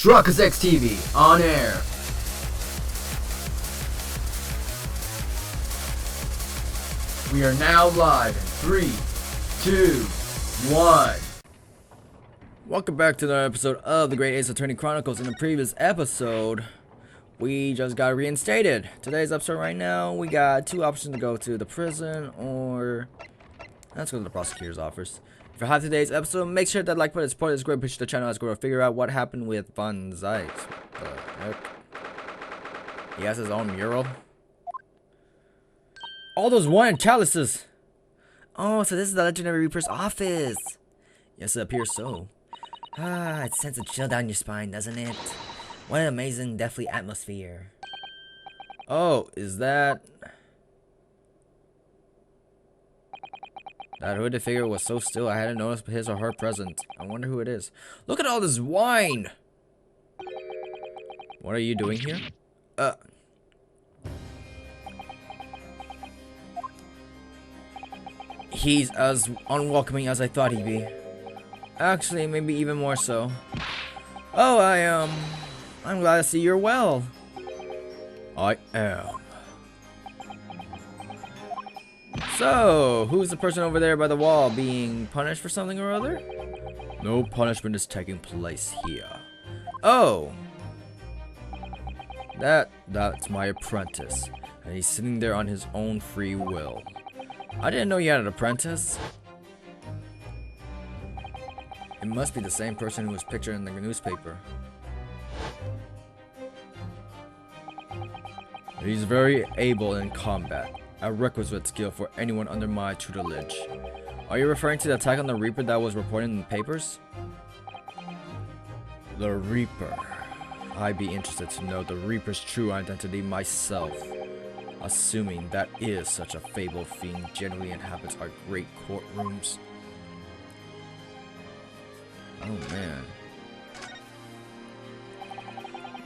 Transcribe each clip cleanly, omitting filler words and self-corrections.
Chronicles TV on air. We are now live in 3, 2, 1. Welcome back to another episode of the Great Ace Attorney Chronicles. In the previous episode, we just got reinstated. Today's episode right now, we got two options to go to: the prison or let's go to the prosecutor's office. If you have today's episode, make sure that like button is part of this great push to the channel as we're going to figure out what happened with Von Zeiss. He has his own mural. All those wine chalices. Oh, so this is the legendary Reaper's office. Yes, it appears so. Ah, it sends a chill down your spine, doesn't it? What an amazing, deathly atmosphere. Oh, is that... That hooded figure was so still I hadn't noticed his or her presence. I wonder who it is. Look at all this wine! What are you doing here? He's as unwelcoming as I thought he'd be. Actually, maybe even more so. Oh, I'm glad to see you're well. I am. So, who's the person over there by the wall being punished for something or other? No punishment is taking place here. Oh! That's my apprentice. And he's sitting there on his own free will. I didn't know you had an apprentice. It must be the same person who was pictured in the newspaper. He's very able in combat, a requisite skill for anyone under my tutelage. Are you referring to the attack on the Reaper that was reported in the papers? The Reaper. I'd be interested to know the Reaper's true identity myself. Assuming that is such a fabled fiend generally inhabits our great courtrooms. Oh man.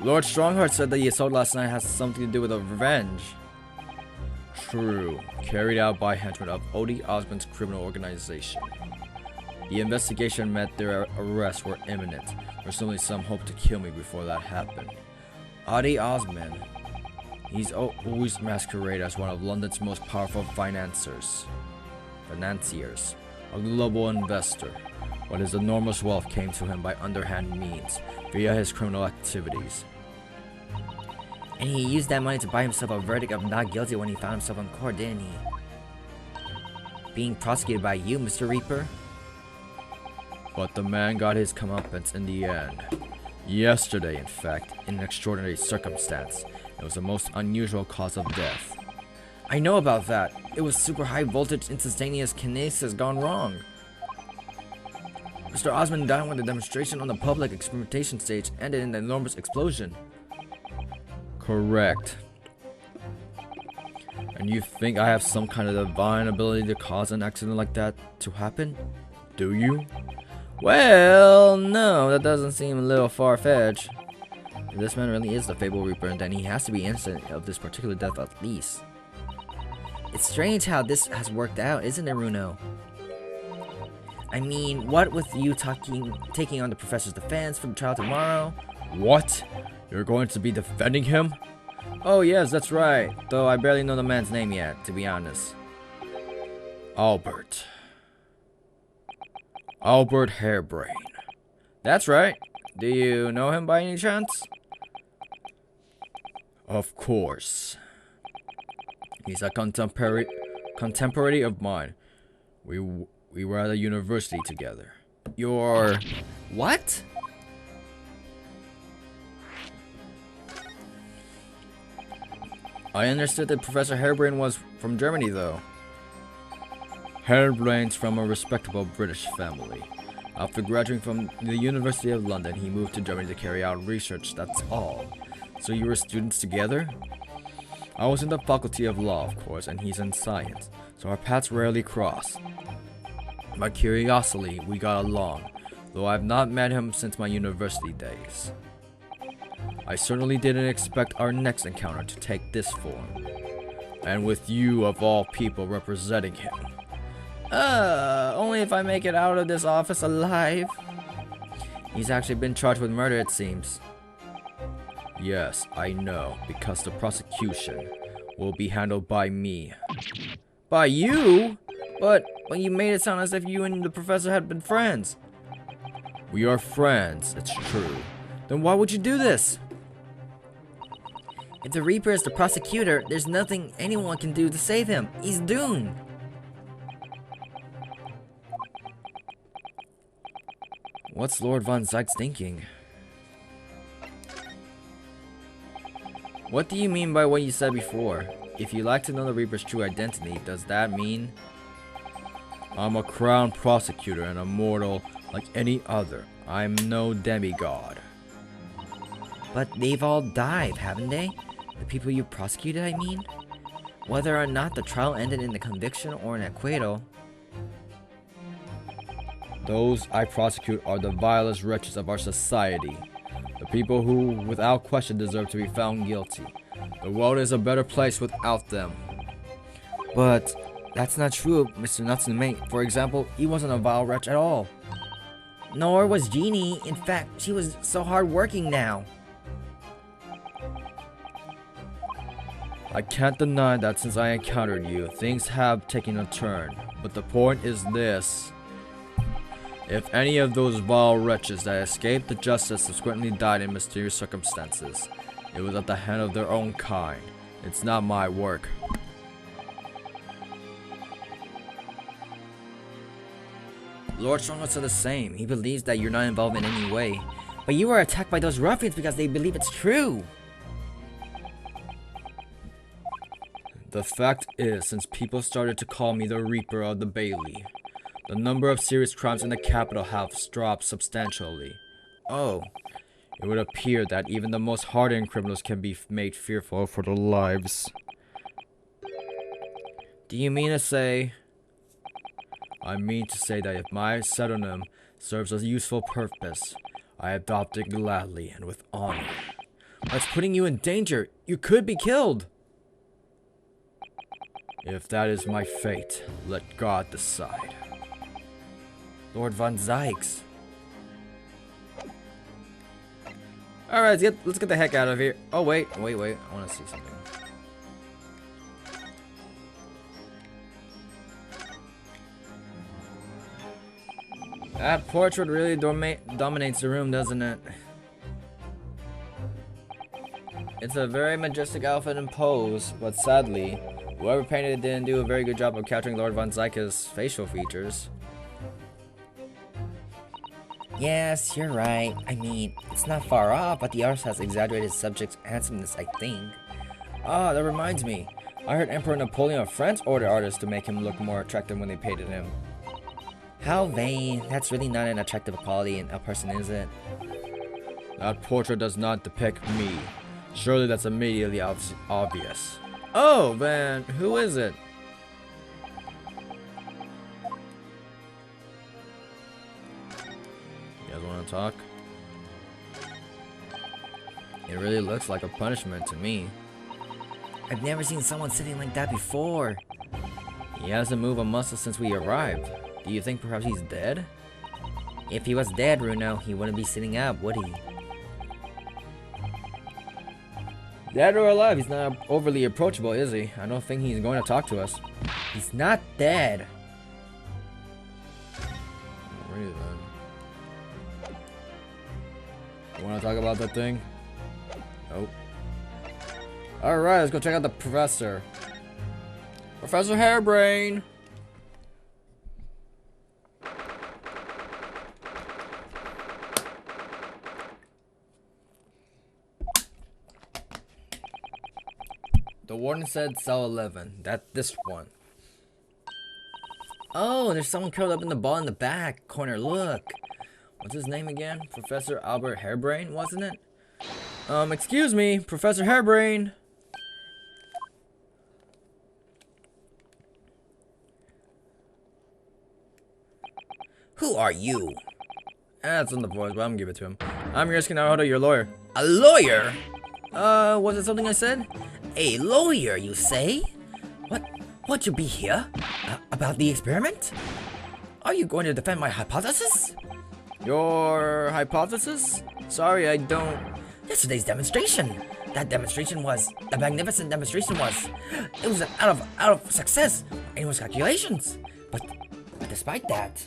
Lord Strongheart said that the assault last night has something to do with a revenge. True. Carried out by henchmen of Odie Osmond's criminal organization. The investigation meant their arrests were imminent. There's only some hope to kill me before that happened. Odie Osmond. He's always masqueraded as one of London's most powerful financiers, a global investor, but his enormous wealth came to him by underhand means, via his criminal activities. And he used that money to buy himself a verdict of not guilty when he found himself in court, didn't he? Being prosecuted by you, Mr. Reaper? But the man got his comeuppance in the end. Yesterday, in fact, in an extraordinary circumstance. It was the most unusual cause of death. I know about that. It was super high voltage instantaneous kinesis gone wrong. Mr. Osmond died when the demonstration on the public experimentation stage ended in an enormous explosion. Correct. And you think I have some kind of divine ability to cause an accident like that to happen? Do you? Well, no, that doesn't seem a little far-fetched. If this man really is the fabled Reaper, then he has to be innocent of this particular death at least. It's strange how this has worked out, isn't it, Runo? I mean, what with you taking on the professor's defense for the trial tomorrow? What? You're going to be defending him? Oh yes, that's right. Though I barely know the man's name yet, to be honest. Albert Harebrain. That's right. Do you know him by any chance? Of course. He's a contemporary of mine. We were at a university together. You're... What? I understood that Professor Harebrain was from Germany, though. Harebrain's from a respectable British family. After graduating from the University of London, he moved to Germany to carry out research, that's all. So you were students together? I was in the Faculty of Law, of course, and he's in Science, so our paths rarely cross. By curiosity, we got along, though I've not met him since my university days. I certainly didn't expect our next encounter to take this form. And with you, of all people, representing him. Only if I make it out of this office alive. He's actually been charged with murder, it seems. Yes, I know, because the prosecution will be handled by me. By you? But you made it sound as if you and the professor had been friends. We are friends, it's true. Then why would you do this? If the Reaper is the prosecutor, there's nothing anyone can do to save him. He's doomed. What's Lord Von Zykes thinking? What do you mean by what you said before? If you like to know the Reaper's true identity, does that mean? I'm a crown prosecutor and a mortal like any other. I'm no demigod. But they've all died, haven't they? The people you prosecuted, I mean? Whether or not the trial ended in a conviction or an acquittal. Those I prosecute are the vilest wretches of our society. The people who, without question, deserve to be found guilty. The world is a better place without them. But that's not true, Mr. Natsume. For example, he wasn't a vile wretch at all. Nor was Jeannie. In fact, she was so hardworking now. I can't deny that since I encountered you, things have taken a turn. But the point is this. If any of those vile wretches that escaped the justice subsequently died in mysterious circumstances, it was at the hand of their own kind. It's not my work. Lord Stronghold said the same. He believes that you're not involved in any way. But you were attacked by those ruffians because they believe it's true. The fact is, since people started to call me the Reaper of the Bailey, the number of serious crimes in the capital has dropped substantially. Oh, it would appear that even the most hardened criminals can be made fearful for their lives. Do you mean to say? I mean to say that if my pseudonym serves a useful purpose, I adopt it gladly and with honor. That's putting you in danger. You could be killed. If that is my fate, let God decide. Lord Von Zykes. Alright, let's get the heck out of here. Oh, wait. I want to see something. That portrait really dominates the room, doesn't it? It's a very majestic outfit and pose, but sadly, whoever painted it didn't do a very good job of capturing Lord Von Zykes' facial features. Yes, you're right. I mean, it's not far off, but the artist has exaggerated subject's handsomeness, I think. Ah, that reminds me. I heard Emperor Napoleon of France ordered artists to make him look more attractive when they painted him. How vain. That's really not an attractive quality in a person, is it? That portrait does not depict me. Surely that's immediately obvious. Oh, then, who is it? You guys want to talk? It really looks like a punishment to me. I've never seen someone sitting like that before. He hasn't moved a muscle since we arrived. Do you think perhaps he's dead? If he was dead, Runo, he wouldn't be sitting up, would he? Dead or alive, he's not overly approachable, is he? I don't think he's going to talk to us. He's not dead. Really, then. You want to talk about that thing? Nope. Alright, let's go check out the professor. Professor Hairbrain! The warden said cell 11. This one. Oh, there's someone curled up in the ball in the back corner. Look. What's his name again? Professor Albert Hairbrain, wasn't it? Excuse me, Professor Hairbrain. Who are you? That's on the voice, but I'm gonna give it to him. I'm Yosuke Naruhodo, your lawyer. A lawyer? Was it something I said? A lawyer, you say? What you be here? About the experiment? Are you going to defend my hypothesis? Your hypothesis? Sorry, I don't... Yesterday's demonstration. The magnificent demonstration was. It was out of success. And it was calculations. But despite that,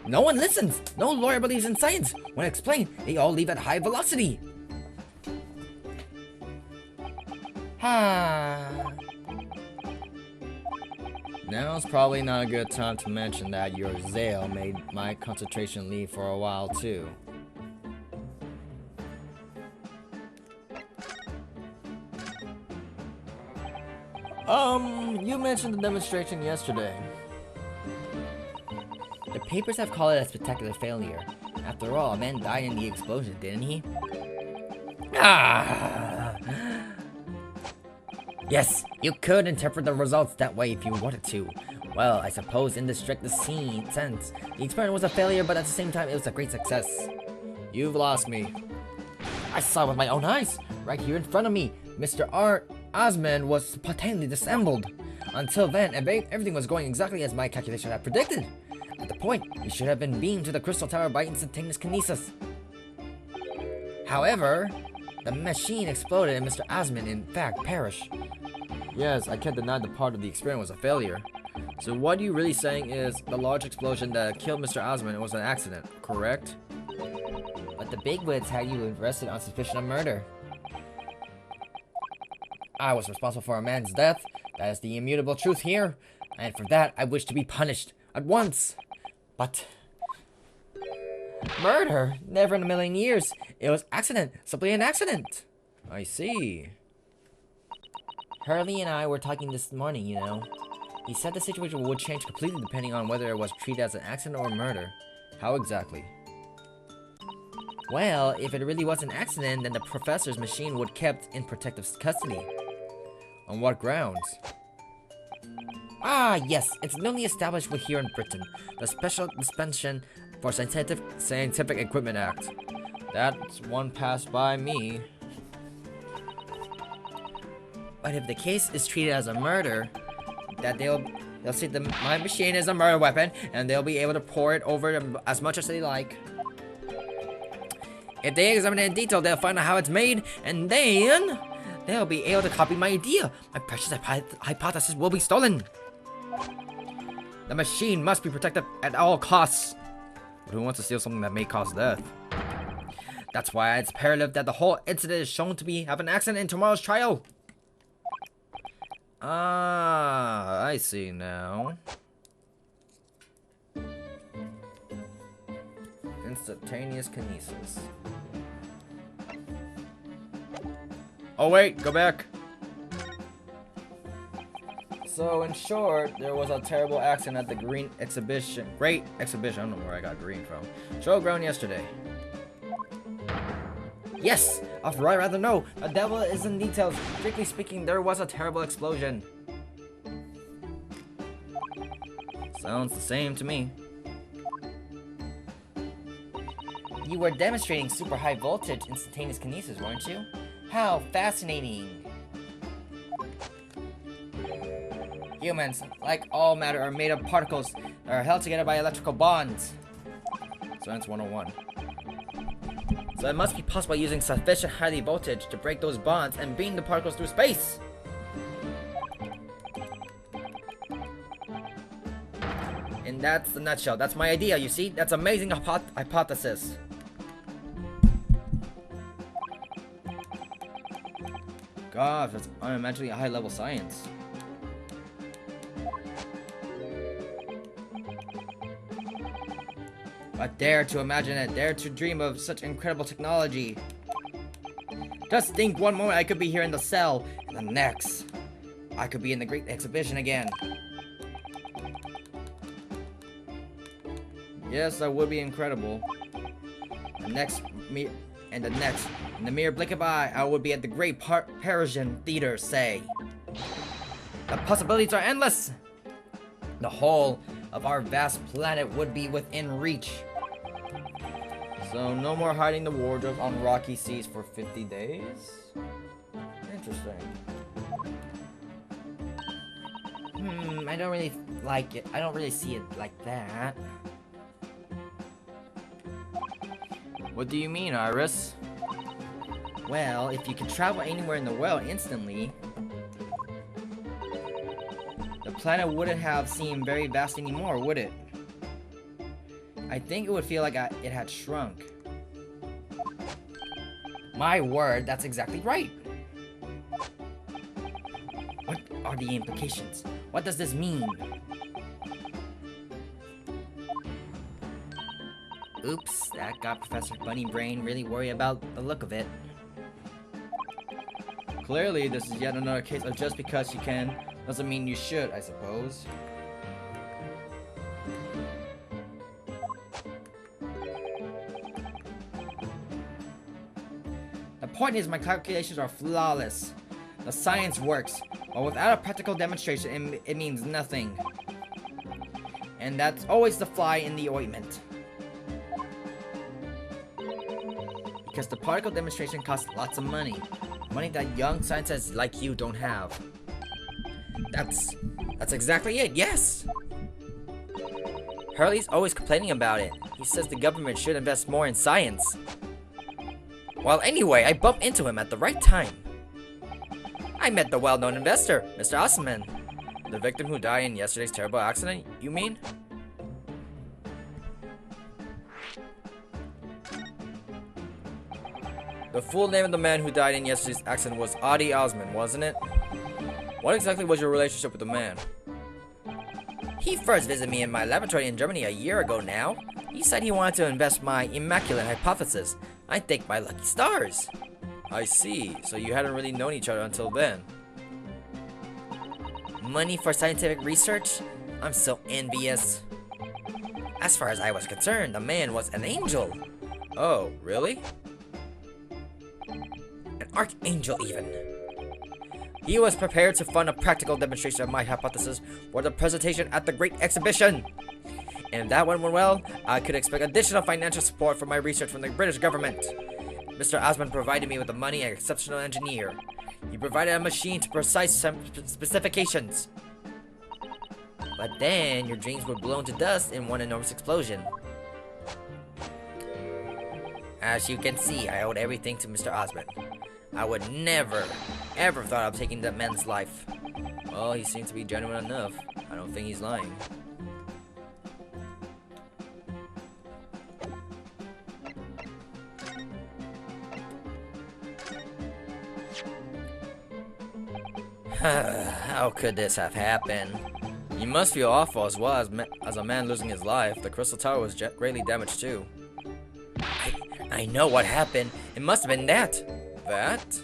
no one listens. No lawyer believes in science. When explained, they all leave at high velocity. Now's probably not a good time to mention that your zeal made my concentration leave for a while too. You mentioned the demonstration yesterday. The papers have called it a spectacular failure. After all, a man died in the explosion, didn't he? Yes, you could interpret the results that way if you wanted to. Well, I suppose in the strictest sense, the experiment was a failure, but at the same time, it was a great success. You've lost me. I saw with my own eyes, right here in front of me. Mr. Osmond was spontaneously disassembled. Until then, everything was going exactly as my calculation had predicted. At the point, he should have been beamed to the crystal tower by instantaneous kinesis. However, the machine exploded and Mr. Osmond, in fact, perished. Yes, I can't deny the part of the experiment was a failure. So what you're really saying is the large explosion that killed Mr. Osmond was an accident, correct? But the bigwigs had you arrested on suspicion of murder. I was responsible for a man's death. That is the immutable truth here. And for that, I wish to be punished at once. But murder? Never in a million years. It was accident. Simply an accident. I see. Hurley and I were talking this morning, you know. He said the situation would change completely depending on whether it was treated as an accident or murder. How exactly? Well, if it really was an accident, then the professor's machine would kept in protective custody. On what grounds? Ah, yes, it's newly established here in Britain, the Special Dispensation for Scientific Equipment Act. That's one passed by me. But if the case is treated as a murder, that they'll see my machine as a murder weapon, and they'll be able to pour it over them as much as they like. If they examine it in detail, they'll find out how it's made, and then they'll be able to copy my idea. My precious hypothesis will be stolen. The machine must be protected at all costs. But who wants to steal something that may cause death? That's why it's imperative that the whole incident is shown to have an accident in tomorrow's trial. Ah, I see now. Instantaneous kinesis. Oh wait, go back. So in short, there was a terrible accident at the Great Exhibition. I don't know where I got green from. Showground yesterday. Yes, I'd rather know. The devil is in details. Strictly speaking, there was a terrible explosion. Sounds the same to me. You were demonstrating super high voltage instantaneous kinesis, weren't you? How fascinating. Humans, like all matter, are made of particles that are held together by electrical bonds. Science 101. So it must be possible using sufficient high voltage to break those bonds and beam the particles through space. And that's the nutshell. That's my idea, you see? That's amazing hypothesis. Gosh, that's unimaginably high-level science. I dare to imagine it, dare to dream of such incredible technology. Just think, one moment I could be here in the cell, and the next, I could be in the Great Exhibition again. Yes, that would be incredible. In the mere blink of an eye, I would be at the Great Parisian Theater, say. The possibilities are endless. The whole of our vast planet would be within reach. So no more hiding the wardrobe on rocky seas for 50 days? Interesting. I don't really like it. I don't really see it like that. What do you mean, Iris? Well, if you could travel anywhere in the world instantly, the planet wouldn't have seemed very vast anymore, would it? I think it would feel like it had shrunk. My word, that's exactly right. What are the implications? What does this mean? Oops, that got Professor Bunny Brain really worried about the look of it. Clearly, this is yet another case of just because you can doesn't mean you should, I suppose. The point is my calculations are flawless. The science works, but without a practical demonstration, it means nothing. And that's always the fly in the ointment. Because the particle demonstration costs lots of money. Money that young scientists like you don't have. That's exactly it, yes! Hurley's always complaining about it. He says the government should invest more in science. Well, anyway, I bumped into him at the right time. I met the well-known investor, Mr. Osman. The victim who died in yesterday's terrible accident, you mean? The full name of the man who died in yesterday's accident was Adi Osman, wasn't it? What exactly was your relationship with the man? He first visited me in my laboratory in Germany a year ago now. He said he wanted to invest my immaculate hypothesis. I thank my lucky stars. I see. So you hadn't really known each other until then. Money for scientific research? I'm so envious. As far as I was concerned, the man was an angel. Oh, really? An archangel even. He was prepared to fund a practical demonstration of my hypothesis for the presentation at the Great Exhibition. And if that went well, I could expect additional financial support for my research from the British government. Mr. Osman provided me with the money and an exceptional engineer. He provided a machine to precise specifications. But then, your dreams were blown to dust in one enormous explosion. As you can see, I owed everything to Mr. Osman. I would never, ever thought of taking that man's life. Well, he seemed to be genuine enough. I don't think he's lying. How could this have happened? You must feel awful as well as a man losing his life. The Crystal Tower was greatly damaged too. I know what happened. It must have been that. That?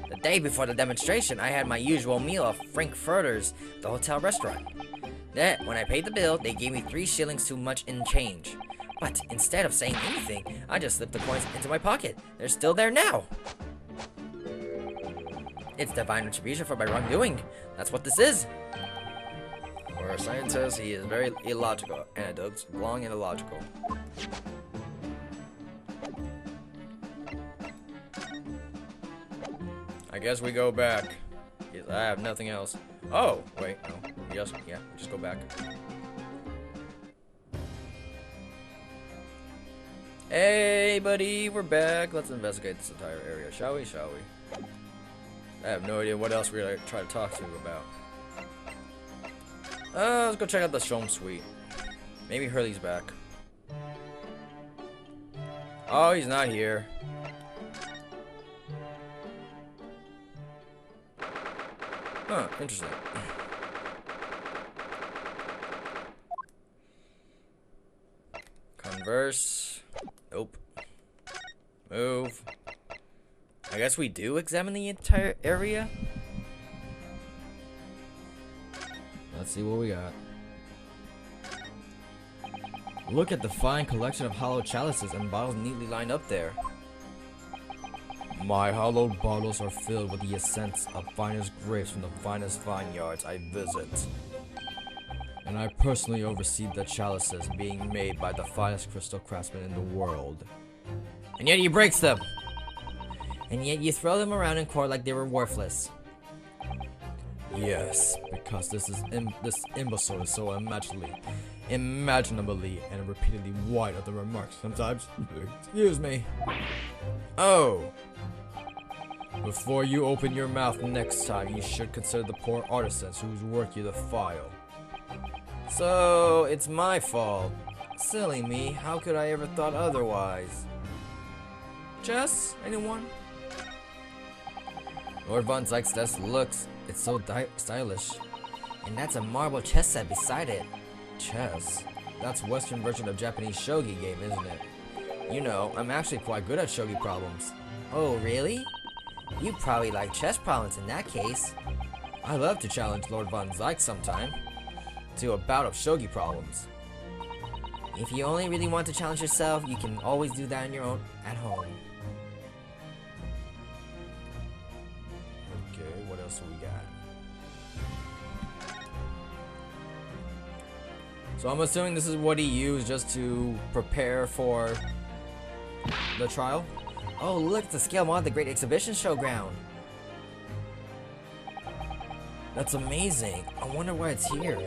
The day before the demonstration, I had my usual meal of frankfurters at the hotel restaurant. Then, when I paid the bill, they gave me 3 shillings too much in change. But instead of saying anything, I just slipped the coins into my pocket. They're still there now. It's divine retribution for my wrongdoing. That's what this is. For a scientist, he is very illogical. Anecdotes belong in illogical. I guess we go back. I have nothing else. Oh, wait, no. Yes, yeah, just go back. Hey, buddy, we're back. Let's investigate this entire area, shall we? I have no idea what else we're gonna try to talk to you about. Let's go check out the Shome Suite. Maybe Hurley's back. Oh, he's not here. Huh, interesting. Converse. Nope. Move. I guess we do examine the entire area. Let's see what we got. Look at the fine collection of hollow chalices and bottles neatly lined up there. My hollowed bottles are filled with the essence of finest grapes from the finest vineyards I visit. And I personally oversee the chalices being made by the finest crystal craftsmen in the world. And yet he breaks them! And yet you throw them around in court like they were worthless. Yes, because this imbecile is so imaginably and repeatedly wide of the remarks sometimes. Excuse me. Oh. Before you open your mouth next time, you should consider the poor artisans whose work you defile. So, it's my fault. Silly me, how could I ever thought otherwise? Chess? Anyone? Lord Von Zyke's desk looks, it's so stylish. And that's a marble chess set beside it. Chess? That's Western version of Japanese shogi game, isn't it? You know, I'm actually quite good at shogi problems. Oh, really? You probably like chess problems in that case. I love to challenge Lord Von Zyke sometime to a bout of shogi problems. If you only really want to challenge yourself, you can always do that on your own at home. Okay, what else we got? So I'm assuming this is what he used just to prepare for the trial? Oh, look, it's a scale model of the Great Exhibition Showground. That's amazing. I wonder why it's here.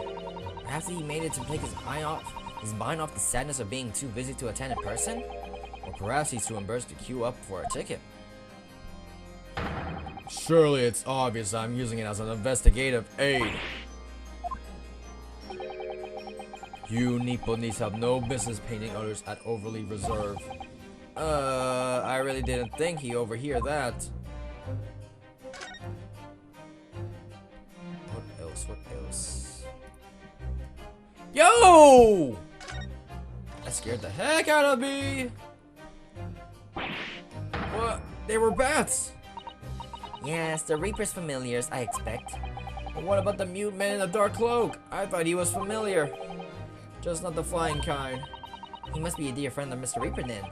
Perhaps he made it to take his mind off the sadness of being too busy to attend in person? Or perhaps he's too embarrassed to queue up for a ticket. Surely it's obvious I'm using it as an investigative aid. You Nipponese have no business painting others at overly reserved. I really didn't think he overhear that. What else? What else? Yo! That scared the heck out of me! What? They were bats! Yes, the Reaper's familiars, I expect. But what about the mute man in the dark cloak? I thought he was familiar. Just not the flying kind. He must be a dear friend of Mr. Reaper then.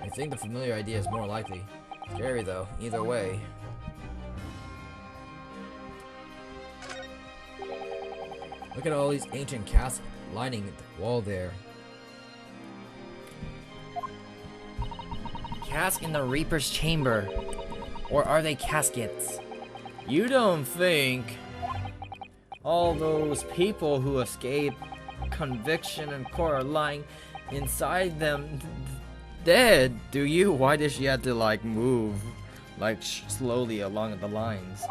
I think the familiar idea is more likely. Scary though, either way. Look at all these ancient casks lining the wall there. Cask in the Reaper's chamber. Or are they caskets? You don't think all those people who escape conviction and court are lying inside them dead, do you? Why does she have to like move like slowly along the lines?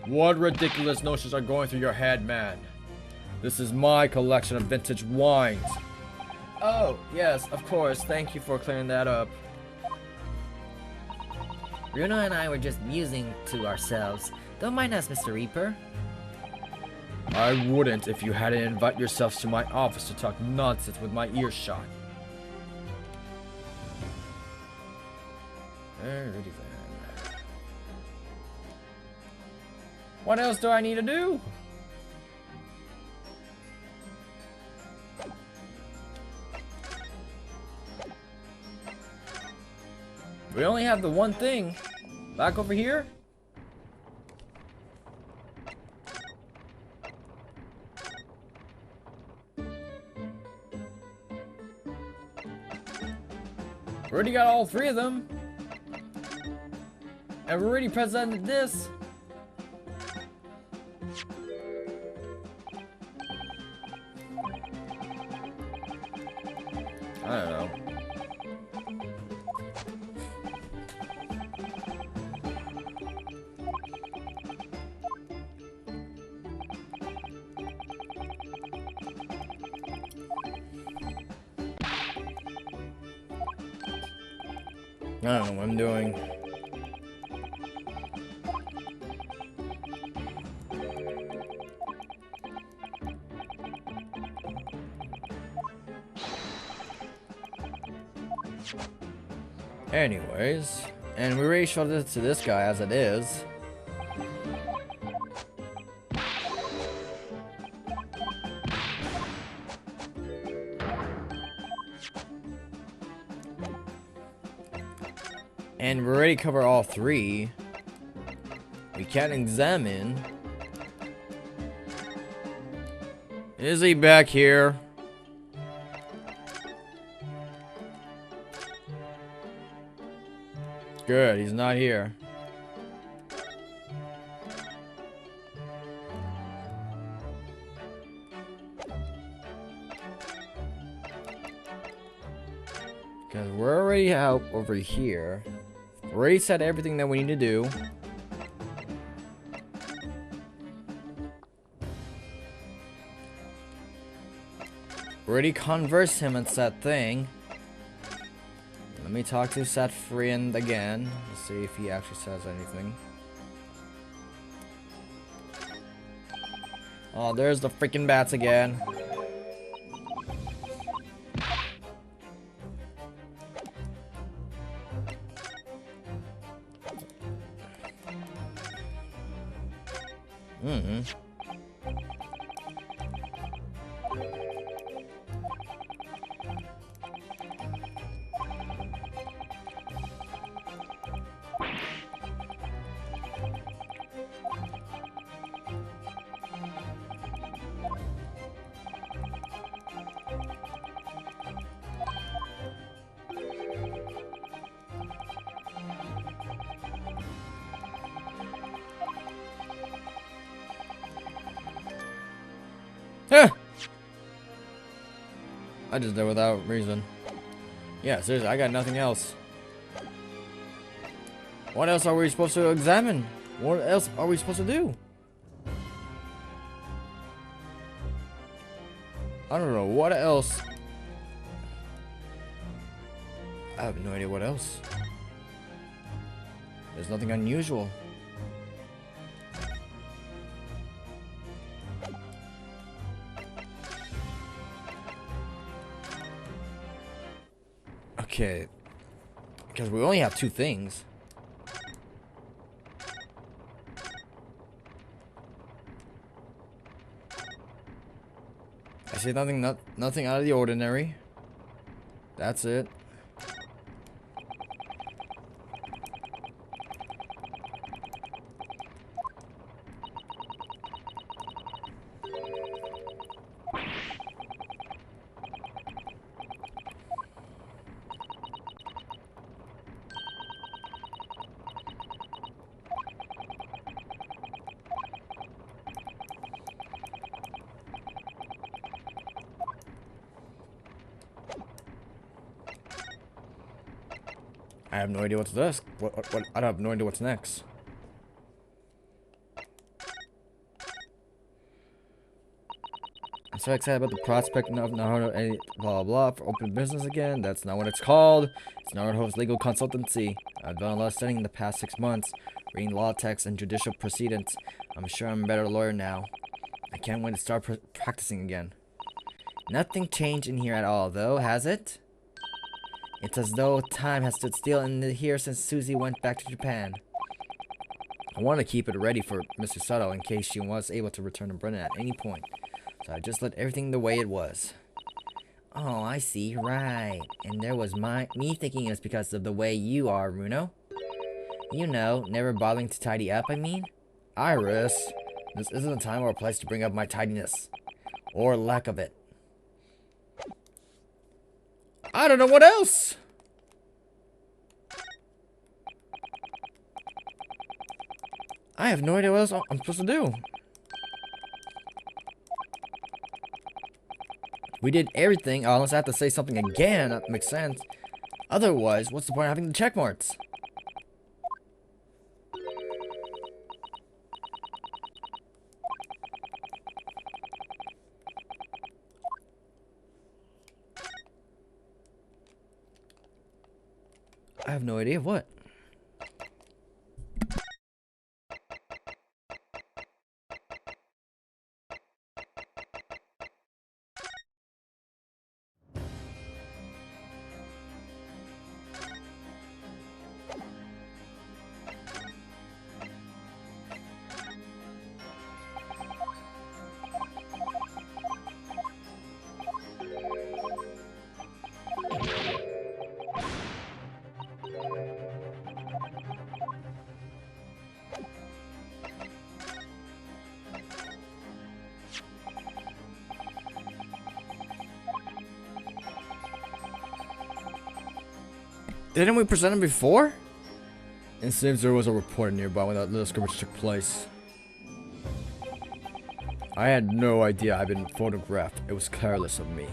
What ridiculous notions are going through your head, man? This is my collection of vintage wines. Oh, yes, of course. Thank you for clearing that up. Bruno and I were just musing to ourselves. Don't mind us, Mr. Reaper. I wouldn't if you hadn't invited yourselves to my office to talk nonsense with my ears shot. Alrighty then. What else do I need to do? We only have the one thing. Back over here? We already got all three of them. And we already presented this. I don't know. I don't know what I'm doing. Anyways, and we already showed it to this guy as it is. And we already covered all three. We can examine. Is he back here? Good, he's not here. already out over here. Already said everything that we need to do. Already converse him and that thing. Let me talk to that friend again. Let's see if he actually says anything. Oh, there's the freaking bats again. Huh. I just did without reason. Yeah, seriously, I got nothing else. What else are we supposed to examine? What else are we supposed to do? I don't know. What else? I have no idea what else. There's nothing unusual. Okay. Because we only have two things. I see nothing out of the ordinary. That's it. I have no idea what's this. What? I have no idea what's next. I'm so excited about the prospect of Naruto blah blah for open business again. That's not what it's called. It's Naruto's legal consultancy. I've done a lot of studying in the past 6 months, reading law texts and judicial proceedings. I'm sure I'm a better lawyer now. I can't wait to start practicing again. Nothing changed in here at all, though, has it? It's as though time has stood still in here since Susie went back to Japan. I want to keep it ready for Mr. Sato in case she was able to return to Brennan at any point. So I just left everything the way it was. Oh, I see. Right. And there was me thinking it was because of the way you are, Runo. You know, never bothering to tidy up, I mean? Iris, this isn't a time or a place to bring up my tidiness. Or lack of it. I don't know what else. I have no idea what else I'm supposed to do. We did everything, unless I have to say something again. That makes sense. Otherwise, what's the point of having the check marks? I have no idea what. Didn't we present him before? It seems there was a report nearby when that little skirmish took place. I had no idea I'd been photographed. It was careless of me.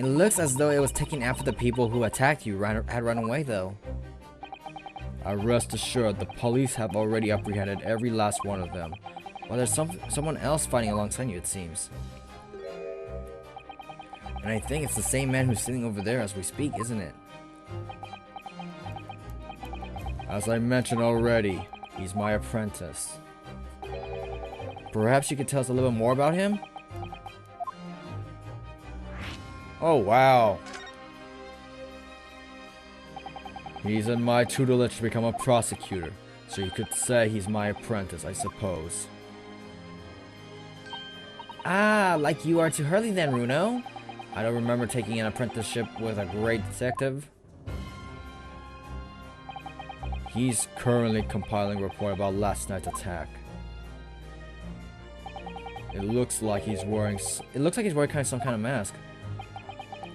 It looks as though it was taking after the people who attacked you had run away, though. Rest assured, the police have already apprehended every last one of them. Well, there's someone else fighting alongside you, it seems. And I think it's the same man who's sitting over there as we speak, isn't it? As I mentioned already, he's my apprentice. Perhaps you could tell us a little more about him? Oh, wow. He's in my tutelage to become a prosecutor, so you could say he's my apprentice, I suppose. Ah, like you are to Hurley then, Runo. I don't remember taking an apprenticeship with a great detective. He's currently compiling a report about last night's attack. It looks like he's wearing some kind of mask.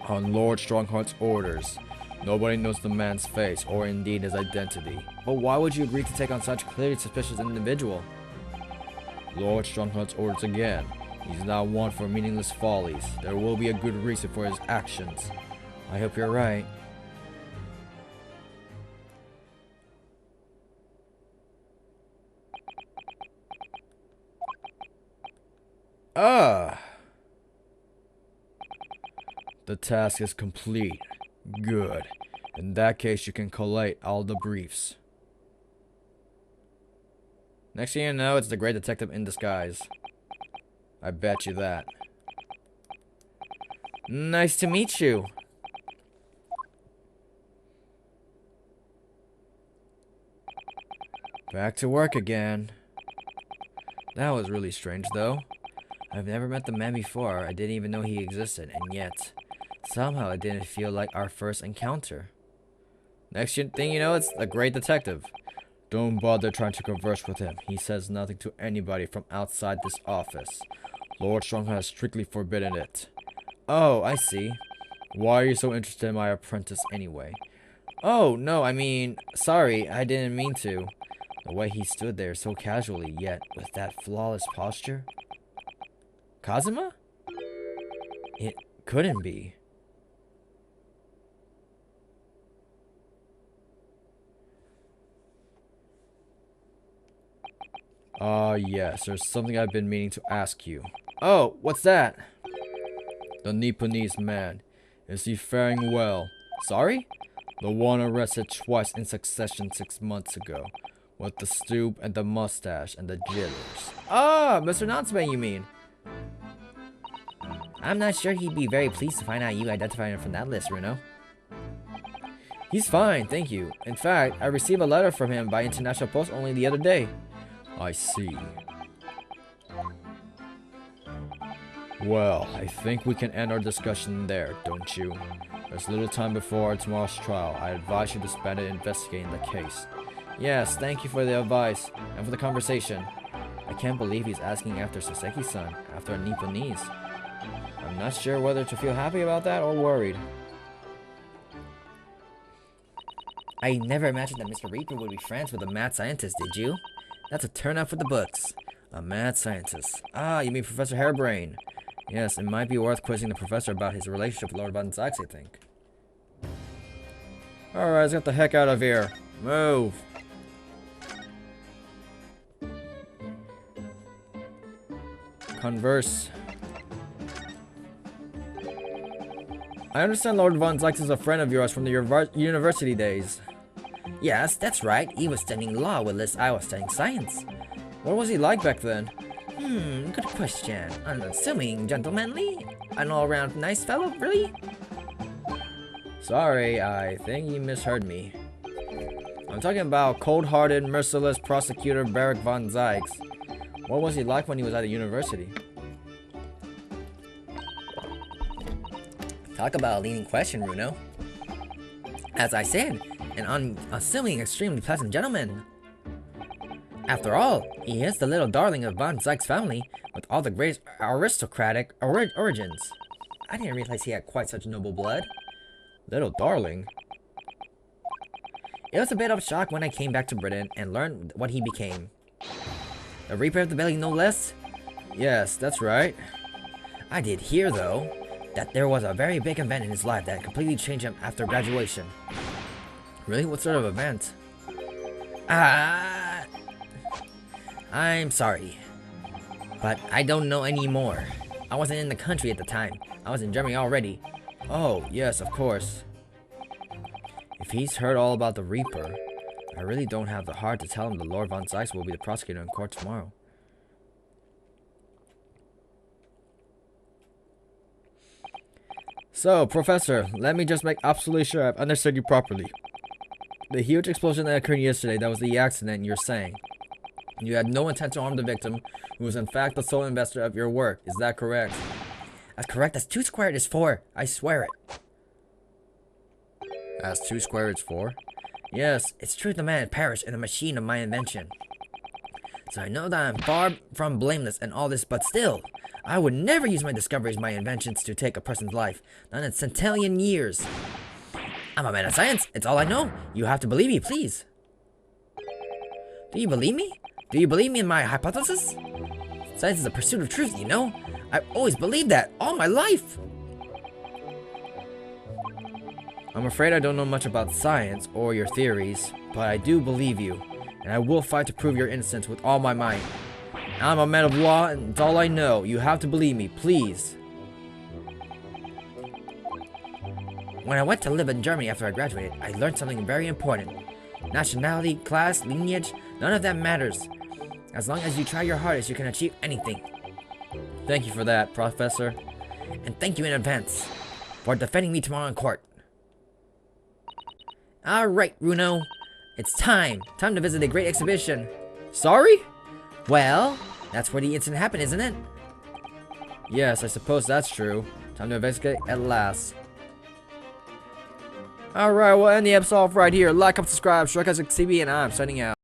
On Lord Strongheart's orders, nobody knows the man's face or indeed his identity. But why would you agree to take on such clearly suspicious individual? Lord Strongheart's orders again. He's not one for meaningless follies. There will be a good reason for his actions. I hope you're right. The task is complete. Good. In that case, you can collate all the briefs. Next thing you know, it's the great detective in disguise. I bet you that. Nice to meet you. Back to work again. That was really strange, though. I've never met the man before. I didn't even know he existed, and yet, somehow it didn't feel like our first encounter. Next thing you know, it's the great detective. Don't bother trying to converse with him. He says nothing to anybody from outside this office. Lord Strongheart has strictly forbidden it. Oh, I see. Why are you so interested in my apprentice anyway? Oh, no, I mean, sorry, I didn't mean to. The way he stood there so casually, yet with that flawless posture. Kazuma? It couldn't be. Yes, there's something I've been meaning to ask you. Oh, what's that? The Nipponese man. Is he faring well? Sorry? The one arrested twice in succession 6 months ago. With the stoop and the mustache and the jitters. Ah, Mr. Natsume, you mean? I'm not sure he'd be very pleased to find out you identified him from that list, Runo. He's fine, thank you. In fact, I received a letter from him by international post only the other day. I see. Well, I think we can end our discussion there, don't you? There's little time before tomorrow's trial. I advise you to spend it investigating the case. Yes, thank you for the advice and for the conversation. I can't believe he's asking after Saseki-san, after a Nipponese. I'm not sure whether to feel happy about that or worried. I never imagined that Mr. Reaper would be friends with a mad scientist, did you? That's a turnout for the books. A mad scientist. Ah, you mean Professor Hairbrain. Yes, it might be worth quizzing the professor about his relationship with Lord Von Zyx, I think. Alright, let's get the heck out of here. Move. Converse. I understand Lord Von Zyx is a friend of yours from the university days. Yes, that's right. He was studying law whilst I was studying science. What was he like back then? Good question. Unassuming, gentlemanly? An all-around nice fellow, really? Sorry, I think you misheard me. I'm talking about cold-hearted, merciless prosecutor Barak Von Zyx. What was he like when he was at the university? Talk about a leading question, Runo. As I said, an unassuming, extremely pleasant gentleman. After all, he is the little darling of Von Zyx's family, with all the great aristocratic origins. I didn't realize he had quite such noble blood. Little darling? It was a bit of a shock when I came back to Britain and learned what he became. The Reaper of the Belly, no less? Yes, that's right. I did hear, though, that there was a very big event in his life that completely changed him after graduation. Really? What sort of event? I'm sorry, but I don't know anymore. I wasn't in the country at the time. I was in Germany already. Oh, yes, of course. If he's heard all about the Reaper, I really don't have the heart to tell him the Lord Von Zeiss will be the prosecutor in court tomorrow. So, Professor, let me just make absolutely sure I've understood you properly. The huge explosion that occurred yesterday, that was the accident you're saying. You had no intent to harm the victim, who was in fact the sole investor of your work. Is that correct? That's correct. That's 2 squared is 4. I swear it. As 2 squared is 4? Yes, it's true the man perished in the machine of my invention. So I know that I'm far from blameless in all this, but still, I would never use my discoveries, my inventions to take a person's life. Not in centillion years. I'm a man of science. It's all I know. You have to believe me, please. Do you believe me? Do you believe me in my hypothesis? Science is the pursuit of truth, you know? I've always believed that all my life. I'm afraid I don't know much about science or your theories, but I do believe you, and I will fight to prove your innocence with all my might. I'm a man of law, and it's all I know. You have to believe me, please. When I went to live in Germany after I graduated, I learned something very important. Nationality, class, lineage, none of that matters. As long as you try your hardest, you can achieve anything. Thank you for that, Professor. And thank you in advance for defending me tomorrow in court. Alright, Runo. It's time. Time to visit the great exhibition. Sorry? Well, that's where the incident happened, isn't it? Yes, I suppose that's true. Time to investigate at last. Alright, we'll end the episode off right here. Like, comment, subscribe, Chronicles CB, and I'm signing out.